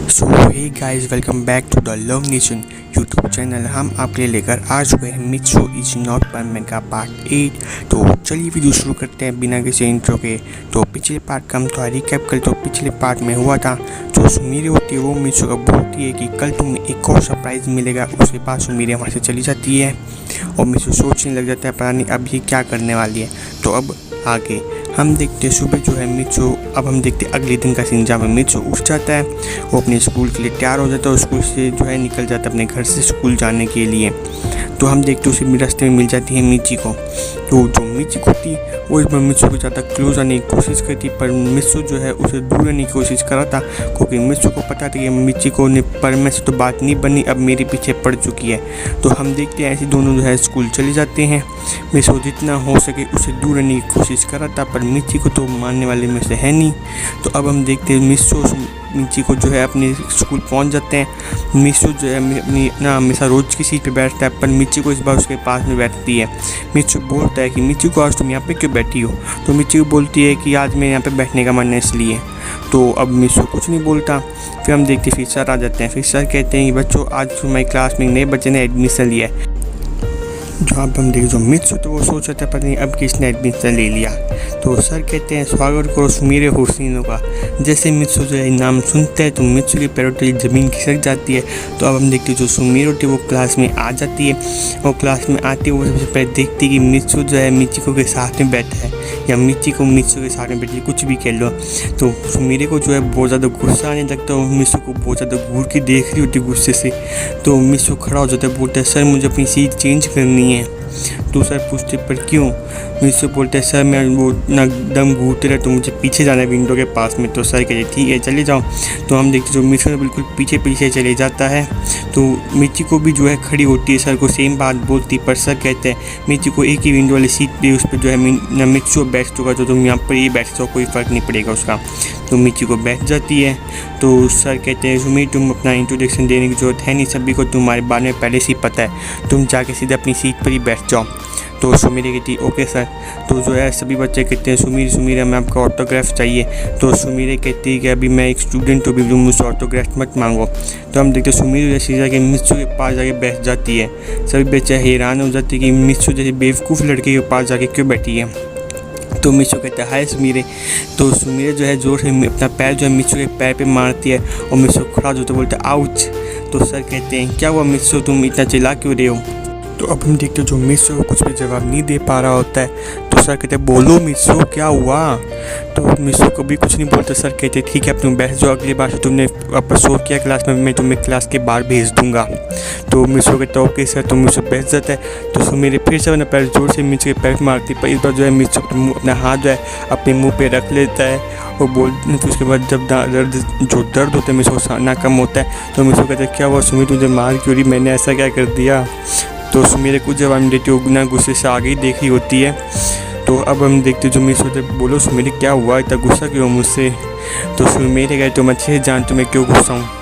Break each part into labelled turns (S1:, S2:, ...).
S1: So hey guys, welcome back to the Love Nation YouTube channel. हम आपके लिए लेकर आ चुके हैं मित्सु इज नॉट परमानेंट का पार्ट 8। तो चलिए वीडियो शुरू करते हैं बिना किसी इंट्रो के। तो पिछले पार्ट का हम थोड़ा रिकैप कर। तो पिछले पार्ट में हुआ था जो सुमीरे होती है वो मित्सु को बोलती है कि कल तुम्हें एक और सरप्राइज़ मिलेगा। उसके बाद सुमीरे वहाँ से चली जाती है और मित्सु सोचने लग जाता है पता नहीं अब ये क्या करने वाली है। तो अब आगे हम देखते हैं सुबह जो है मित्सु, अब हम देखते हैं अगले दिन का सीन जहाँ में मित्सु उठ जाता है, वो अपने स्कूल के लिए तैयार हो जाता है, स्कूल से जो है निकल जाता है अपने घर से स्कूल जाने के लिए। तो हम देखते हैं उसे रास्ते में मिल जाती है मिची को। तो जो मिची होती वो इस बार मित्सु को ज़्यादा क्लोज आने की कोशिश करती, पर मित्सु जो है उसे दूर रहने की कोशिश कर रहा था, क्योंकि मित्सु को पता था कि मिची को पर मैं से तो बात नहीं बनी, अब मेरे पीछे पड़ चुकी है। तो हम देखते हैं ऐसे दोनों जो है स्कूल चले जाते हैं। मित्सु जितना हो सके उसे दूर रहने की कोशिश कर रहा था, पर मिची को तो मानने वाले में से है नहीं। तो अब हम देखते हैं मिची को जो है अपने स्कूल पहुंच जाते हैं। मित्सु जो है अपनी ना हमेशा रोज की सीट पे बैठता है, पर मिची को इस बार उसके पास में बैठती है। मित्सु बोलता है कि मिची को आज तुम यहाँ पे क्यों बैठी हो। तो मिची को बोलती है कि आज मैं यहाँ पे बैठने का मन है इसलिए। तो अब मित्सु कुछ नहीं बोलता। फिर हम देखते फिर सर आ जाते हैं। फिर सर कहते हैं कि बच्चों आज हमारी क्लास में नए बच्चे ने एडमिशन लिया है। जहाँ पर हम देखें जो मित्सु तो वो सोच रहा था पता नहीं अब किसने एडमिशन ले लिया। तो सर कहते हैं स्वागत करो सुमीरे हुसैनों का। जैसे मित्सु जो है नाम सुनता है तो मित्सु की पैरों तले ज़मीन खिसक जाती है। तो अब हम देखते हैं जो सुमीरे होती है वो क्लास में आ जाती है और क्लास में आती है वो सबसे पहले देखती है कि मित्सु जो है मिचिको के साथ में बैठा है या मिची को मित्सु के साथ में बैठी, कुछ भी कह लो। तो सुमीरे को जो है बहुत ज़्यादा गुस्सा आने लगता है और मित्सु को बहुत ज़्यादा घूर के देख रही होती है गुस्से से। तो मित्सु खड़ा हो जाता है, बोलता है सर मुझे अपनी सीट चेंज करनी है। तो सर पूछते पर क्यों। मित्सु बोलते हैं सर मैं वो ना दम घूरते रहे तो मुझे पीछे जाना है विंडो के पास में। तो सर कहते ठीक है चले जाओ। तो हम देखते जो मित्सु बिल्कुल पीछे पीछे चले जाता है। तो मिची को भी जो है खड़ी होती है, सर को सेम बात बोलती, पर सर कहते हैं मिची को एक ही विंडो वाली सीट पे उस पर जो है मित्सु बैठ चुका, तो तुम यहाँ पर ही बैठ जाओ कोई फ़र्क नहीं पड़ेगा उसका। तो मिची को बैठ जाती है। तो सर कहते हैं सुमीर तुम अपना इंट्रोडक्शन देने की ज़रूरत है नहीं, सभी को तुम्हारे बारे में पहले से ही पता है, तुम जाके सीधे अपनी सीट पर ही बैठ जाओ। तो सुमीर कहती ओके सर। तो जो है सभी बच्चे कहते हैं सुमीर हमें आपका ऑटोग्राफ चाहिए। तो सुमीर कहती है कि अभी मैं एक स्टूडेंट हूँ, भी मुझसे ऑटोग्राफ मत मांगो। तो हम देखते हैं सुमीर जैसे जाके मित्सु के पास जाके बैठ जाती है। सभी बच्चे हैरान हो जाते हैं कि मित्सु जैसे बेवकूफ़ लड़के के पास जाके क्यों बैठी है। तो मित्सु कहता है हाय सुमीरे। तो सुमीरे जो है जोर से अपना पैर जो है मित्सु के पैर पे मारती है और मित्सु खड़ा जो तो बोलता है आउच। तो सर कहते हैं क्या हुआ मित्सु तुम इतना चिल्ला क्यों रहे हो। तो अब हम देखते हैं जो मित्सु को कुछ भी जवाब नहीं दे पा रहा होता है। तो सर कहते हैं बोलो मित्सु क्या हुआ। तो मित्सु कभी कुछ नहीं बोलते। सर कहते ठीक है अब तुम बैठ जाओ, अगली बार से तुमने शोर किया क्लास में मैं तुम्हें क्लास के बाहर भेज दूंगा। तो मित्सु कहता ओके सर। तो मित्सु बैठ जाता है। तो सुमीरे फिर से अपना पैर जोर से मित्सु के पैर मारती, पर इस बार जो है मित्सु अपना हाथ जो है अपने मुँह पर रख लेता है और बोलते तो उसके बाद जब दर्द होता है मित्सु ना कम होता है। तो मित्सु कहते क्या हुआ सुमीर तुझे मार क्यों रही, मैंने ऐसा क्या कर दिया। तो सुमीरे कुछ जवाब नहीं देती, उगना गुस्से से आगे ही देख रही होती है। तो अब हम देखते जो मित्सु से बोलो सुमीरे क्या हुआ इतना गुस्सा क्यों मुझसे। तो सुमीरे कहते तुम अच्छे से जानते हो मैं क्यों गुस्सा हूँ।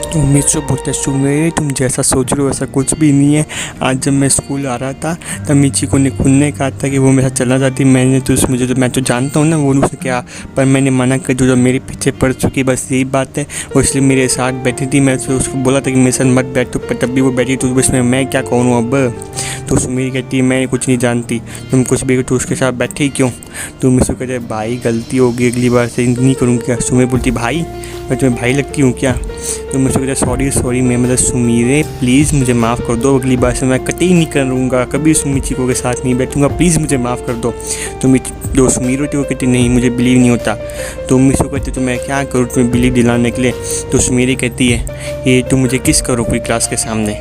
S1: तो मित्सु बोलते हैं सुमीरे तुम जैसा सोच रहे हो वैसा कुछ भी नहीं है। आज जब मैं स्कूल आ रहा था तब मिचिको ने खुद ने कहा था कि वो मेरे साथ चलना चाहती, मैंने तो मैं तो जानता हूँ ना वो उसने क्या, पर मैंने मना कर दिया, जो मेरे पीछे पड़ चुकी बस यही बात है। और इसलिए मेरे साथ बैठी थी, मैं तो उसको बोला था कि मेरे साथ मत बैठ, पर तब भी वो बैठी, तो इसमें मैं क्या कहूँ अब। तो सुमीर कहती है मैं कुछ नहीं जानती, तुम कुछ भी तो उसके साथ बैठे ही क्यों। तो मित्सु कहते हैं भाई गलती होगी अगली बार से नहीं करूँगी क्या। सुमीर बोलती भाई मैं तुम्हें भाई लगती हूँ क्या। तो मित्सु कहते हैं सॉरी मैं मतलब सुमीरे प्लीज़ मुझे माफ़ कर दो, अगली बार से मैं कतई नहीं करूँगा, कभी मिचिको के साथ नहीं बैठूँगा, प्लीज़ मुझे माफ़ कर दो। तो जो सुमीर होती वो कहती नहीं मुझे बिलीव नहीं होता। तो मित्सु कहते तो मैं क्या करूँ तुम्हें बिलीव दिलाने के लिए। तो सुमीरे कहती है ये तुम मुझे किस करो पूरी क्लास के सामने।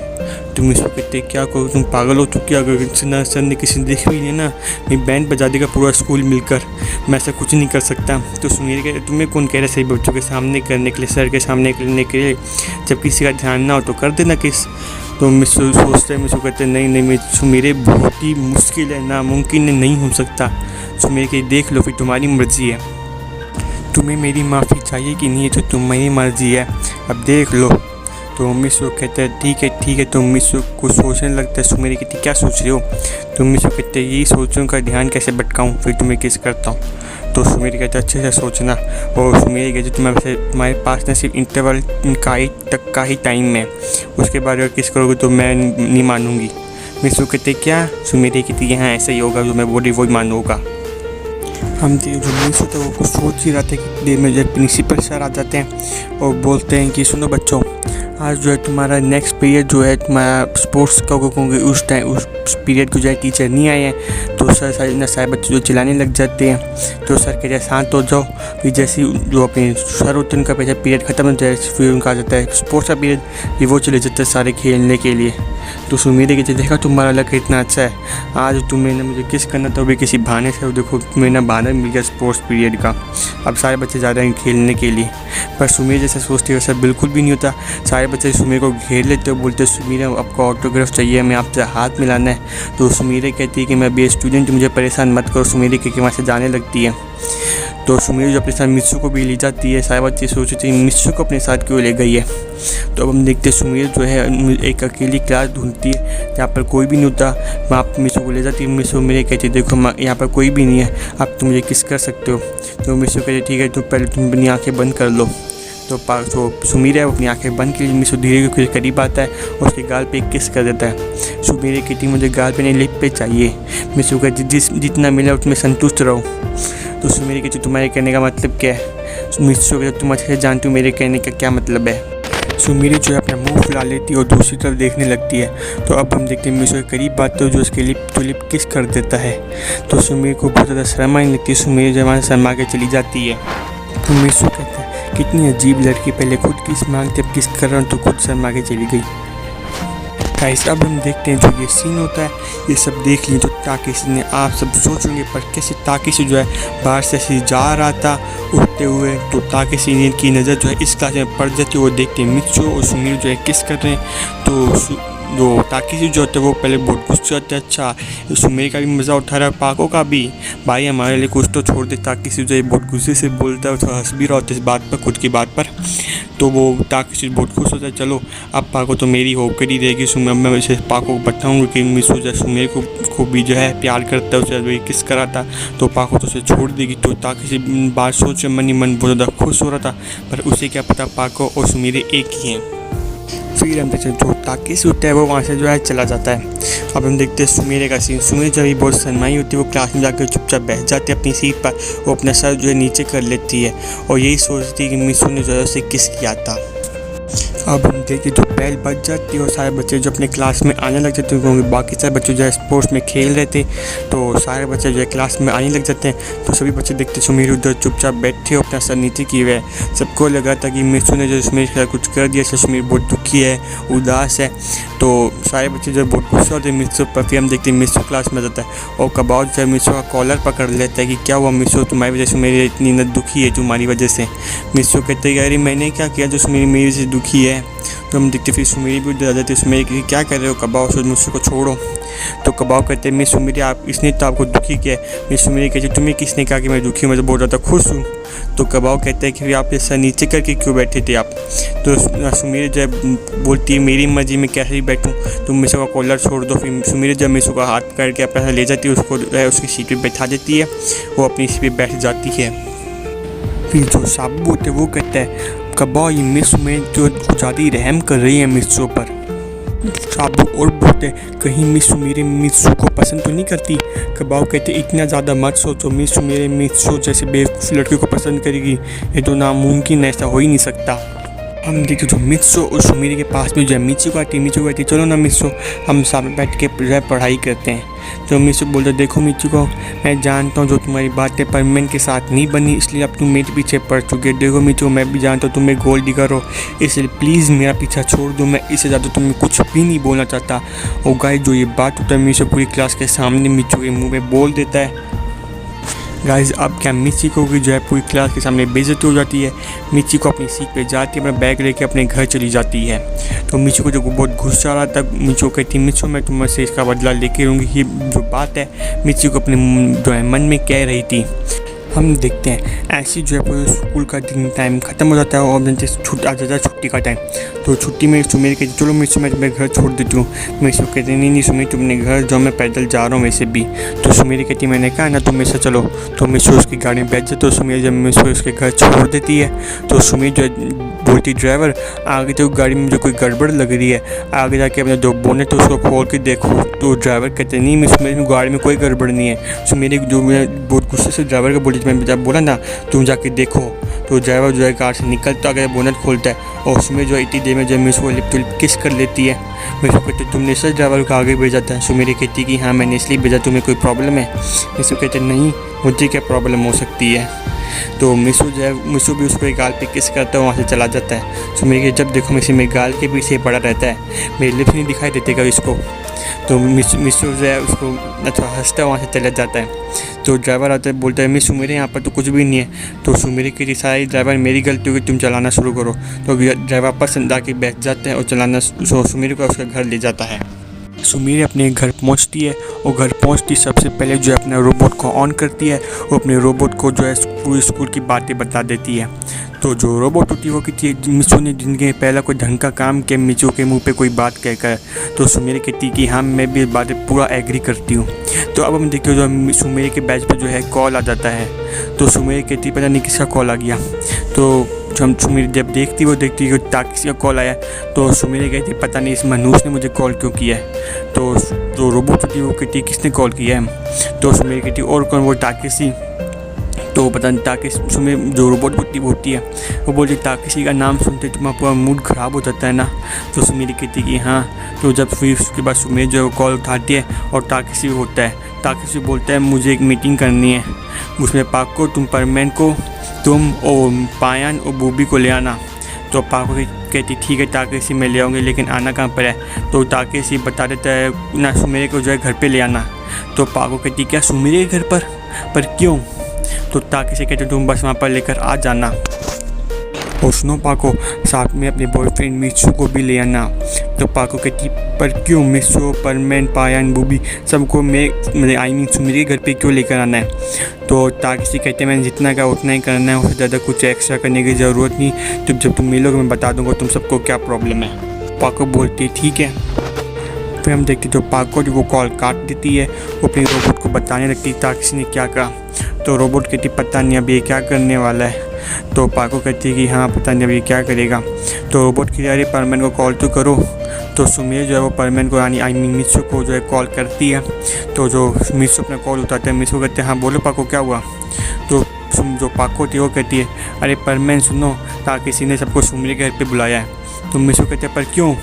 S1: तो मित्सु कहते क्या करो तुम पागल हो तो क्या, अगर सर ने किसी ने देख भी लिया ना मैं बैंड बजा देगा पूरा स्कूल मिलकर, मैं ऐसा कुछ नहीं कर सकता। तो सुमीर कहते तुम्हें कौन कह रहा है सही बच्चों के सामने करने के लिए, सर के सामने करने के लिए, जब किसी का ध्यान ना हो तो कर देना किस। तो मित्सु सोचते हैं, मित्सु कहते नहीं मित्सु मेरे बहुत ही मुश्किल है, नामुमकिन है, नहीं हो सकता। सुमीर के देख लो फिर तुम्हारी मर्जी है, तुम्हें मेरी माफ़ी चाहिए कि नहीं है तो तुम्हारी मर्जी है, अब देख लो। तो मित्सु कहते हैं ठीक है। तो मित्सु को सोचने लगता है सुमीरे कहती क्या सोच रहे हो। तो मित्सु कहते हैं यही सोचूं का ध्यान कैसे भटकाऊं फिर तुम्हें किस करता हूँ। तो सुमीर कहते अच्छे से सोचना। और सुमीर कहते तुम्हारे पास ना सिर्फ इंटरवल का ही तक का ही टाइम है, उसके बाद अगर किस करोगे तो मैं नहीं मानूंगी। मिसू कहते क्या? सुमीर कहती यहाँ ऐसा ही होगा, जो मैं बोली वही मानूंगा। हम जो मिसू था वो कुछ सोच ही रहा था कि देर में जब प्रिंसिपल सर आ जाते हैं और बोलते हैं कि सुनो बच्चों, आज जो है तुम्हारा नेक्स्ट पीरियड जो है तुम्हारा स्पोर्ट्स का होंगे, उस पीरियड को जो है टीचर नहीं आए हैं। तो सर सारे बच्चे जो चिल्लाने लग जाते हैं। तो सर कहते हैं शांत हो जाओ। फिर जैसे जो अपने सर होते हैं उनका पहले पीरियड ख़त्म हो जाए, फिर उनका आ जाता है स्पोर्ट्स का पीरियड, फिर वो चले जाते हैं सारे खेलने के लिए। तो सुमीर कहते देखा तुम्हारा लक इतना अच्छा है, आज तुम्हें ना मुझे किस करना था वो भी किसी बहाने से, देखो तुम्हें ना बहाना मिल गया स्पोर्ट्स पीरियड का, अब सारे बच्चे जा रहे हैं खेलने के लिए। पर सुमीर जैसा सोचते वैसा बिल्कुल भी नहीं होता। सारे बच्चे सुमीर को घेर लेते हो, बोलते सुमीर आपको ऑटोग्राफ चाहिए, हमें आपसे हाथ मिलाना है। तो सुमीर कहती है कि मैं भी स्टूडेंट, मुझे परेशान मत करो। सुमीर के वहाँ से जाने लगती है। तो सुमीर जो अपने साथ मिस्सू को भी ले जाती है। सारे बच्चे सोचते हैं मिस्सू को अपने साथ क्यों ले गई है। तो अब हम देखते सुमीर जो है एक अकेली क्लास ढूंढती है जहाँ पर कोई भी नहीं होता, वहाँ पर मिस्सू को ले जाती है। मिस्सू मेरे कहती है देखो यहाँ पर कोई भी नहीं है, अब तुम मुझे किस कर सकते हो। तो मिस्सू कहते ठीक है, तुम पहले तुम अपनी आँखें बंद कर लो। तो सुमीर है वो अपनी आंखें बंद की, मिसू धीरे धीरे करीब आता है और उसके गाल पे किस कर देता है। सुमीर कहती मुझे गाल पे नहीं लिप पे चाहिए। मिसू कहती जितना मिला उसमें संतुष्ट रहो। तो सुमीर कहती तुम्हारे कहने का मतलब क्या है। मिसू कहती तुम अच्छे से जानती हो मेरे कहने का क्या मतलब है। सुमीर जो है अपना मुंह फुला लेती है और दूसरी तरफ देखने लगती है। तो अब हम देखते हैं मिसू के करीब आते हो जो उसके लिप किस कर देता है। तो सुमीर को बहुत ज़्यादा शर्म आने लगती है। सुमीर जब वहाँ शर्मा के चली जाती है। तो मिसू कहता है कितनी अजीब लड़की, पहले खुद किस मांगते अब किस कर रहा हूँ तो खुद शर्मा के चली गई। गाइस अब हम देखते हैं जो ये सीन होता है, ये सब देख लिए तो ताकिसी ने, आप सब सोचेंगे पर कैसे ताकिसी जो है बाहर से ऐसे जा रहा था उठते हुए। तो ताकिसी की नज़र जो है इस क्लास में पड़ जाती है। वो देखते हैं मित्सू और सुमीर जो है किस कर रहे हैं। तो जो ताकिसी जो होता है वो पहले बहुत गुस्से होता है। अच्छा सुमीर का भी मज़ा उठा रहा है, पाको का भी, भाई हमारे लिए कुछ तो छोड़ दे। ताकिसी जो है बहुत गुस्से से बोलता है, तो हंस भी रहा होता है इस बात पर, खुद की बात पर। तो वो ताकिसी बहुत खुश होता है, चलो अब पाको तो मेरी होकर ही रहेगी। सुमीर मैं वैसे पाको को बताऊँगा कि मिसू जो सुमीर को भी जो है प्यार करता है, उसे वही किस करा था तो पाको तो उसे छोड़ देगी। तो ताकिसी बात सोच मन ही मन बहुत ज़्यादा खुश हो रहा था, पर उसे क्या पता पाको और सुमीर एक ही हैं। फिर हम देखते हैं जो ताकिसी होता है वो वहाँ से जो है चला जाता है। अब हम देखते हैं सुमीर का सीन। सुमीर जब भी बहुत शर्माई होती है वो क्लास में जाकर चुपचाप बैठ जाती है अपनी सीट पर, वो अपना सर जो है नीचे कर लेती है और यही सोचती है कि मिसू ने जो है उसे किस किया था। अब हम देखिए जो बेल बज जाती है और सारे बच्चे जो अपने क्लास में आने लग जाते हैं, क्योंकि बाकी सारे बच्चे जो है स्पोर्ट्स में खेल रहे थे। तो सारे बच्चे जो है क्लास में आने लग जाते हैं। तो सभी बच्चे देखते सुमीर उधर चुपचाप बैठे हो, अपना सर नीचे किए हुए। सबको लगा था कि मिसू ने जो सुमीर के साथ कुछ कर दिया, सुमीर बहुत दुखी है, उदास है। तो सारे बच्चे जो बहुत गुस्सा होते हैं मिसू पर। फिर हम देखते हैं मिसू क्लास में जाता है और कबाव जो है मिसू का कॉलर पकड़ लेता है कि क्या हुआ मिसू, तुम्हारी वजह से मेरी इतनी न दुखी है, तुम्हारी वजह से। मिसू कहते हैं अरे मैंने क्या किया जो सुमीर मेरी वजह से दुखी है। तो हम देखते फिर सुमीर भी उधर आ जाते हैं। सुमीर कहती क्या कर रहे हो कबाव, मिसू को छोड़ो। तो कबाव कहते हैं मिस सुमीर आप इसने तो आपको दुखी किया है। मिस सुमीर कहते हैं तुम्हें किसने कहा कि मैं दुखी हूँ, मैं तो बहुत ज़्यादा खुश हूँ। तो कबाव कहते हैं कि आप सर नीचे करके क्यों बैठे थे आप। तो सुमीर जब बोलती है मेरी मर्जी में कैसे ही बैठूँ, तुम मिसू का कॉलर छोड़ दो। फिर सुमीर जब मिसू का हाथ पकड़ के अपना ले जाती है, उसको उसकी सीट पर बैठा देती है, वो अपनी सीट पर बैठ जाती है। फिर जो साबू होते हैं वो कहता है कबाव ये मिस में जो ज़्यादा रहम कर रही है मिसू पर। साबू और बोलते कहीं मिसू मेरे मिसू को पसंद तो नहीं करती। कबाव कहते इतना ज़्यादा मत सोचो, मिसू मेरे मिसू जैसे बेवकूफ़ लड़के को पसंद करेगी, ये तो नामुमकिन, ऐसा हो ही नहीं सकता। हम देखते जो मिसू और सुमीर के पास में जो है मिचू आती है, चलो ना मिसू हम सामने बैठ के पढ़ाई करते हैं। तो मिसू बोलते देखो मिचू को मैं जानता हूँ जो तुम्हारी बातें परमानेंट के साथ नहीं बनी, इसलिए अब तुम मेरे पीछे पड़ चुके। देखो मिचू मैं भी जानता हूँ तुम एक गोल्ड डिगर हो, इसलिए प्लीज़ मेरा पीछा छोड़ दो, मैं इससे ज़्यादा तुम्हें कुछ भी नहीं बोलना चाहता। और गाइस जो ये बात होता है मिचू पूरी क्लास के सामने मिचू के मुँह में बोल देता है। गाइस अब क्या मिची को भी जो है पूरी क्लास के सामने बेइज्जती हो जाती है। मिची को अपनी सीट पे जाती है, अपना बैग लेके अपने घर चली जाती है। तो मिची को जो बहुत गुस्सा आ रहा था, मिची को कहती है मिची मैं तुमसे इसका बदला लेके रहूँगी। ये जो बात है मिची को अपने जो है मन में कह रही थी। हम देखते हैं ऐसी जो है पूरे स्कूल का दिन टाइम ख़त्म हो जाता है और जैसे आ जाता है छुट्टी का टाइम। तो छुट्टी में सुमेर कहती चलो मिसू मैं तुम्हें घर छोड़ देती हूँ। मिसू कहते नहीं सुमेर तुमने घर जाओ, मैं पैदल जा रहा हूँ वैसे भी। तो सुमेर कहती मैंने कहा ना तुम मेरे साथ चलो। तो मिसू उसकी गाड़ी में बैठ जाते। तो सुमेर जब मिसू उसके घर छोड़ देती है तो सुमेर जो बोलती ड्राइवर आगे तो गाड़ी में जो कोई गड़बड़ लग रही है, आगे जाके अपने जो बोनेट तो उसको खोल के देखो। तो ड्राइवर कहते नहीं मिस मेरी गाड़ी में कोई गड़बड़ नहीं है। सो मेरे जो मैं बहुत गुस्से से ड्राइवर को बोली मैं जब बोला ना तुम जाके देखो। तो ड्राइवर जो है कार से निकलता गया, बोनेट खोलता है और उसमें जो है इतनी देर में जो मिस वो लिप टू लिप किस कर लेती है। मेरे को कहते तुमने सर ड्राइवर को आगे भेजा था। सो मेरी कहती कि हाँ मैंने इसलिए भेजा, तुम्हें कोई प्रॉब्लम है? मिसू कहते नहीं मुझे क्या प्रॉब्लम हो सकती है। तो मिसू जो है मिसू भी उसको एक गाल पे किस करता है, वहाँ से चला जाता है। सो मेरे जब देखो मेरे गाल के पीछे पड़ा रहता है, मेरे लिप्स नहीं दिखाई देते कभी इसको। तो मिसू जो है उसको अच्छा हंसता है, वहाँ से चला जाता है। तो ड्राइवर आता है बोलता है मिसू मेरे यहाँ पर तो कुछ भी नहीं है। तो सुमेरी की सारी ड्राइवर मेरी गलती होगी, तुम चलाना शुरू करो। तो ड्राइवर पसंद आके बैठ जाते हैं और चलाना सुमेरी को उसका घर ले जाता है। सुमेरी अपने घर पहुंचती है और घर पहुंचती सबसे पहले जो है अपने रोबोट को ऑन करती है और अपने रोबोट को जो है पूरी स्कूल की बातें बता देती है। तो जो रोबोट होती है वो कहती है मिसू ने जिंदगी में पहला कोई ढंग का काम किया मिसू के मुंह पे कोई बात कहकर। तो सुमेरी कहती है कि हाँ मैं भी बातें पूरा एग्री करती हूँ। तो अब हम देखते हो जो सुमेरी के बैच पे जो है कॉल आ जाता है। तो सुमेरी कहती पता नहीं किसका कॉल आ गया। तो हम सुमेरी जब देखती वो देखती है कि ताकिस का कॉल आया। तो सुमेरी कहती पता नहीं इस मनूस ने मुझे कॉल क्यों किया है। तो जो रोबोट होती है वो कहती किसने कॉल किया है। तो सुमेरी कहती और कौन, वो ताकिसी। तो पता नहीं ताकिस सुमेर जो रोबोट होती है वो बोलती ताकिसी का नाम सुनते तुम्हारा पूरा मूड ख़राब हो जाता है ना। तो सुमेरी कहती कि हाँ। तो जब फिर उसके बाद सुमेर जो कॉल उठाती है और ताकिसी होता है, ताकिसी बोलता है मुझे एक मीटिंग करनी है, उसमें पाक को तुम परमैन को तुम और पायन और बूबी को ले आना। तो पाको कहती ठीक है ताकिसी मैं ले आऊँगी, लेकिन आना कहाँ पर है। तो ताकिसी बता देता है ना सुमेरे को जो है घर पे ले आना। तो पाको कहती क्या सुमेरे के घर पर क्यों। तो ताकिसी कहते तुम बस वहाँ पर लेकर आ जाना और सुनो पाको साथ में अपने बॉयफ्रेंड मिसू को भी ले आना। तो पाको कहती पर क्यों, मिसू परमैन पायन बूबी सबको मेरे आई मीन सुमेरे के घर पे क्यों लेकर आना है। तो ताकिसी कहते मैंने जितना कहा उतना ही करना है, उससे ज़्यादा कुछ एक्स्ट्रा करने की ज़रूरत नहीं। तो जब तुम मिलोगे मैं बता दूंगा तुम सबको क्या प्रॉब्लम है। पाको बोलती है ठीक है। फिर हम देखते तो पाको जो वो कॉल काट देती है, वो अपने रोबोट को बताने लगती ताकिसी ने क्या कहा। तो रोबोट कहती पता नहीं अब ये क्या करने वाला है। तो पाको कहती है कि हाँ पता नहीं अब ये क्या करेगा। तो रोबोट कहती अरे परमैन को कॉल तो करो। तो सुमेर जो है वो परमैन को यानी आई मीन मिसू को जो है कॉल करती है। तो जो मिसू अपना कॉल उठाते हैं, मिसू कहते हैं हाँ बोलो पाको क्या हुआ। तो जो पाको होती है वो कहती है अरे परमैन सुनो ताकिसी ने सबको सुमेर के घर पर बुलाया है। तो मिसू कहते हैं पर क्यों।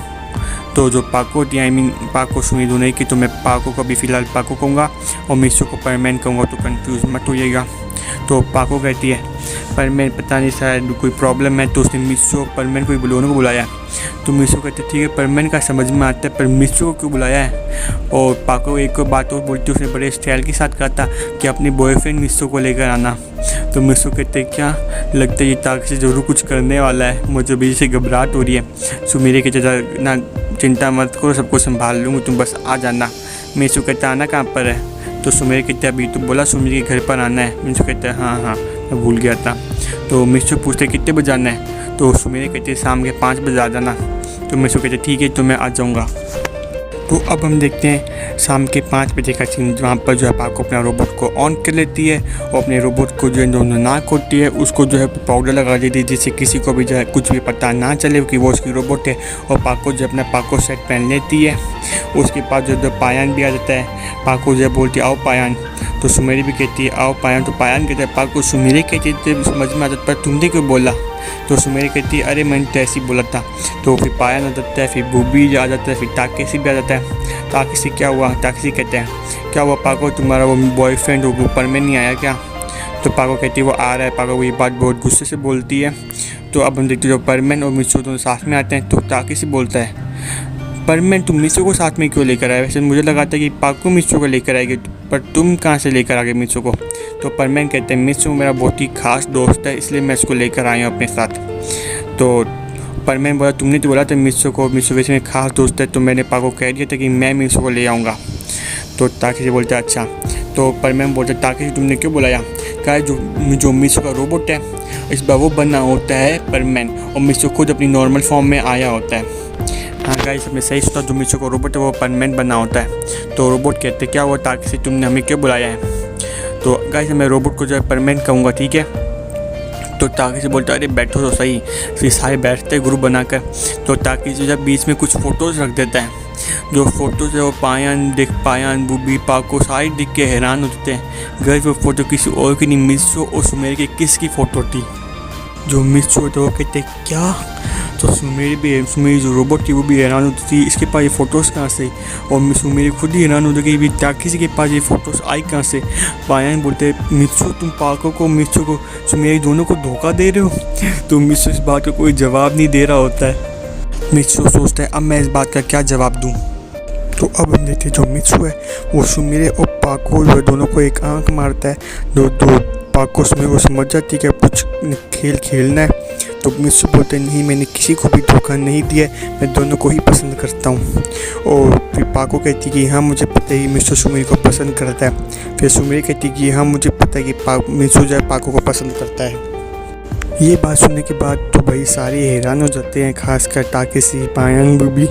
S1: तो जो पाको होती है आई मीन पाको सुमेर दोनों कि तो मैं पाको को अभी फ़िलहाल पाको कहूँगा और मिसू को परमैन कहूँगा, तो कंफ्यूज मत होइएगा। तो पाको कहती है परमैन पता नहीं शायद कोई प्रॉब्लम है, तो उसने मिसू और परमैन को दोनों को बुलाया। तो मिसू कहते ठीक है परमैन का समझ में आता है पर मिसू को क्यों बुलाया है। और पाको एक बात और बोलती है उसने बड़े स्टाइल के साथ कहा था कि अपने बॉयफ्रेंड मिसू को लेकर आना। तो मिसू कहते क्या लगता है ये ताकिसी ज़रूर कुछ करने वाला है, मुझे भी से घबराहट हो रही है। सो मेरे कहते ना चिंता मत करो सबको संभाल लूँगी तुम बस आ जाना। मिसू कहता आना कहाँ पर है। तो सुमेर कहते अभी तो बोला सुमेर के घर पर आना है। मिसू कहता है हाँ मैं भूल गया था। तो मिसू पूछते कितने बजे आना है। तो सुमेर कहते शाम के 5 बजे आ जाना। तो मिसू कहते ठीक है तो मैं आ जाऊँगा। तो अब हम देखते हैं शाम के 5 बजे का सीन, जहाँ पर जो है पाको अपना रोबोट को ऑन कर लेती है और अपने रोबोट को जो है दोनों नाक होती है उसको जो है पाउडर लगा देती है जिससे किसी को भी जो है कुछ भी पता ना चले कि वो उसकी रोबोट है। और पाको जो अपना पाको सेट पहन लेती है। उसके बाद जो पायन भी आ जाता है। पाको जो है बोलती है आओ पायन। तो सुमेरी भी कहती है आओ पायन। तो पायन कहता है पाको सुमेरी कहती है समझ में आ जाता पर तुमने क्यों बोला। तो सुमेरी कहती है अरे मैंने तो ऐसे ही बोला था। तो फिर पायन आ जाता है, फिर बूबी आ जाता है, फिर ताकिसी भी आ जाता है। ताकिसी क्या हुआ। ताकिसी कहते हैं क्या हुआ पाको तुम्हारा वो बॉयफ्रेंड वो परमैन नहीं आया क्या। तो पाको कहती है वो आ रहा है। पाको ये बात बहुत गुस्से से बोलती है। तो अब हम देखते हैं जो परमैन और मिसू दोनों साथ में आते हैं। तो ताकिसी बोलता है परमैन तुम मिसू को साथ में क्यों लेकर आए, वैसे मुझे लगा था कि पाको मिसू को लेकर आएगी पर तुम कहाँ से लेकर आ गए मिसू को। तो परमैन कहते हैं मिसू मेरा बहुत ही खास दोस्त है इसलिए मैं इसको लेकर आई हूँ अपने साथ। तो परमैन बोला तुमने तो बोला था मिसू को, मिसू वैसे मेरा खास दोस्त है तो मैंने पाको कह दिया था कि मैं मिसू को ले आऊँगा। तो ताकिसी बोलते अच्छा। तो परमैन बोलता है ताकि तुमने क्यों बुलाया? कहा जो मिशो का रोबोट है इस बार वो बनना होता है परमैन, और मिशो खुद अपनी नॉर्मल फॉर्म में आया होता है। हाँ गाइस, आपने सही सुना, जो मिशो का रोबोट है वो परमैन बनना होता है। तो रोबोट कहते क्या हुआ ताकि से तुमने हमें क्यों बुलाया है? तो गाइस मैं रोबोट को जो है परमैन कहूँगा, ठीक है। तो ताकि से बोलता है अरे बैठो तो सही। फिर सारे बैठते हैं ग्रुप बनाकर। तो ताकि से जब बीच में कुछ फ़ोटोज़ रख देता है, जो फ़ोटोज़ है वो पायन बूबी पाको सारे दिख के हैरान होते हैं। घर वो फ़ोटो किसी और की नहीं, मिशो और सुमेर के किसकी फ़ोटो थी? जो मिशो थे वो कहते क्या? तो सुमेरी जो रोबोट थी वो भी हैरान होती थी, इसके पास ये फ़ोटोज़ कहाँ से? और सुमेरी खुद ही हैरान होती कि ताकि के पास ये फ़ोटोज़ आई कहाँ से? पायन बोलते मिशो तुम पाको को मिशो को सुमेरी दोनों को धोखा दे रहे हो। तो मिशो इस बात का कोई जवाब नहीं दे रहा होता है। मिशो सोचता है अब मैं इस बात का क्या जवाब दूँ। तो अब हम देखते हैं जो मिशो है वो सुमेरे और पाको जो दोनों को एक आंख मारता है। दो पाको सुमेरे को समझ जाती है कि कुछ खेल खेलना है। तो मिशो बोलते नहीं, मैंने किसी को भी धोखा नहीं दिया, मैं दोनों को ही पसंद करता हूँ। और फिर पाको कहती कि हाँ मुझे पता है मिशो सुमेरी को पसंद करता है। फिर सुमेरी कहती कि हाँ मुझे पता है कि मिशो जो है पाको को पसंद करता है। ये बात सुनने के बाद तो भाई सारे हैरान हो जाते हैं, खासकर टाकेसी पायन भी,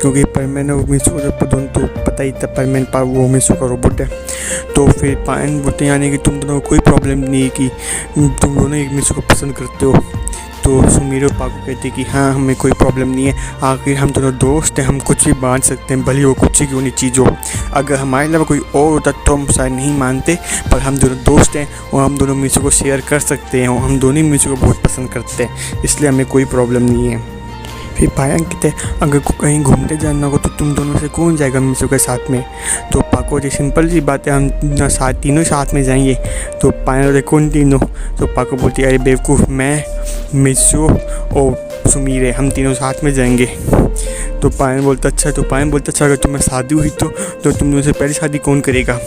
S1: क्योंकि परमैन और मिशो दोनों तो पता ही था परमैन वो मिशो का रोबोट है। तो फिर पायन बोलते हैं यानी कि तुम दोनों को कोई प्रॉब्लम नहीं है कि तुम दोनों एक मिशो को पसंद करते हो। तो सुमेर और पाको कहते कि हाँ हमें कोई प्रॉब्लम नहीं है, आखिर हम दोनों दोस्त हैं, हम कुछ भी बांध सकते हैं, भले वो कुछ ही क्यों नहीं चीज़ हो। अगर हमारे अलावा कोई और होता तो हम शायद नहीं मानते, पर हम दोनों दोस्त हैं और हम दोनों मिशो को शेयर कर सकते हैं, और हम दोनों ही मिशो को बहुत पसंद करते हैं, इसलिए हमें कोई प्रॉब्लम नहीं है। फिर पायन कहते अगर कहीं घूमने जाना हो तो तुम दोनों से कौन जाएगा मिशो के साथ में? तो पाको जी सिंपल सी बात है, हम तीनों साथ में जाएंगे। तो पायन बोलते कौन तीनों? तो पाको बोलती अरे बेवकूफ़, मैं मिशो और सुमीर हम तीनों साथ में जाएंगे। तो पायन बोलता अच्छा। तो पायन बोलता अच्छा अगर तुम्हें शादी हुई तो तुम दोनों से पहले शादी कौन करेगा?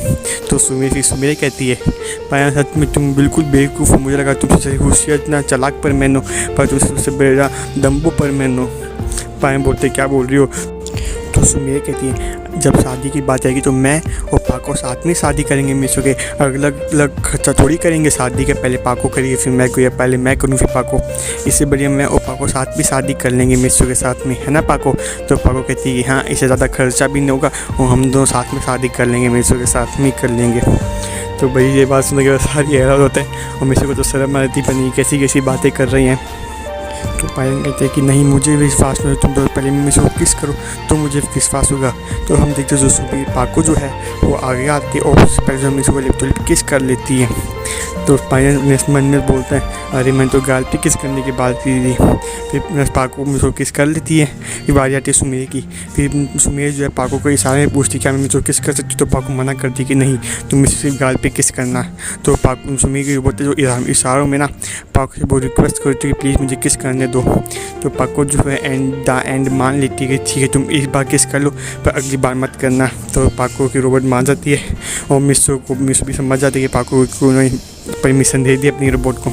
S1: तो सुमेर कहती है पायन सच में तुम बिल्कुल बेवकूफ़ हो, मुझे लगा तुम सबसे होशियार इतना चालाक पर मैन हो, पर तुम सबसे बड़ा दम्बू पर मैन हो। पायन बोलते क्या बोल रही हो? तो सुमेर कहती है जब शादी की बात आएगी तो मैं और पाको साथ में शादी करेंगे मिशो के, अलग अलग खर्चा थोड़ी करेंगे। शादी के पहले पाको करिए फिर मैं करूँ, पहले मैं करूँ फिर पाको, इससे बढ़िया मैं और पाको साथ भी शादी कर लेंगे मिशो के साथ में, है ना पाको? तो पाको कहती है कि हाँ इससे ज़्यादा खर्चा भी नहीं होगा और हम दोनों साथ में शादी कर लेंगे, मिशो के साथ में कर लेंगे। तो भाई ये बात सुनने के बाद सारी हैरान होते हैं और मिशो को तो शर्म आती बनी कैसी कैसी बातें कर रही हैं। तो पायन कहते हैं कि नहीं मुझे विश्वास नहीं, तुम दोनों पहले मिशो को किस करो तो मुझे विश्वास होगा। तो हम देखते जो सुबीर पाको जो है वो आगे आती है और उससे पहले जो मिशो को लिप किस कर लेती है। तो पायन मन में बोलता है अरे मैं तो गाल पे किस करने की बात की थी। फिर पाको मिशो किस कर लेती है। फिर बारी आती है सुमेर की। फिर सुमेर जो है पाको को इशारे में पूछती क्या मैं मिशो किस कर सकती? तो पाको मना करती कि नहीं तुम मिशो सिर्फ गाल पे किस करना। तो पाको सुमेर की बोलते जो इशारों में ना पाको से बहुत रिक्वेस्ट करती है कि प्लीज़ मुझे किस करने दो। तो पाको जो है एंड मान लेती है कि ठीक है तुम इस बार किस कर लो पर अगली बार मत करना। तो पाको की रोबोट मान जाती है और मिशो भी समझ जाती है कि पाको को उन्होंने परमिशन दे दी अपनी रोबोट को।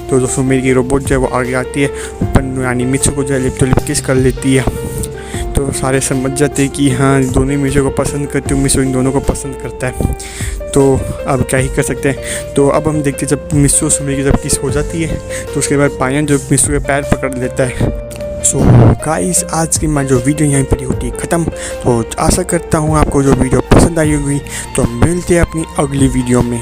S1: तो दोस्तों मेरी रोबोट जो है वो आगे आती है पर यानी मिशो को जो है लिप टू लिप किस कर लेती है। तो सारे समझ जाते हैं कि हाँ दोनों ही मिशो को पसंद करते हो, मिशो इन दोनों को पसंद करता है। तो अब क्या ही कर सकते हैं। तो अब हम देखते हैं जब मिशो सुमेर की जब किस हो जाती है तो उसके बाद पायन जो मिशो के पैर पकड़ लेता है। सो गाइस आज की मैं जो वीडियो यहीं पर होती है ख़त्म। तो आशा करता हूँ आपको जो वीडियो पसंद आई होगी। तो मिलते हैं अपनी अगली वीडियो में।